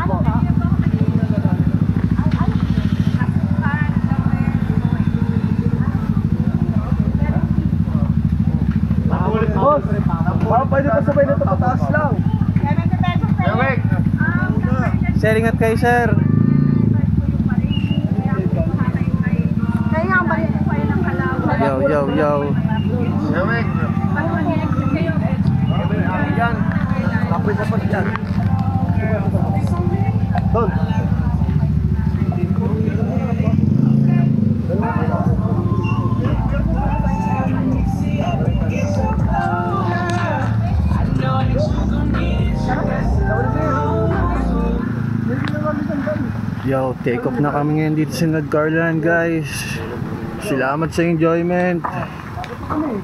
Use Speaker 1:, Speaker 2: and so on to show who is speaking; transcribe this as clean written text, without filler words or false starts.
Speaker 1: po. Boss, baka pwede pa sabay na ito pataas lang.
Speaker 2: 70 pesos sa'yo.
Speaker 3: Sir, ingat kayo, sir.
Speaker 2: Kaya nga ba rin kayo ng halawa?
Speaker 3: Yo.
Speaker 1: Yan. Tapos na po dyan. Doon.
Speaker 3: Yo, take off na kami ngayon dito sa Nagcarland, guys. Salamat sa enjoyment.
Speaker 1: Kami.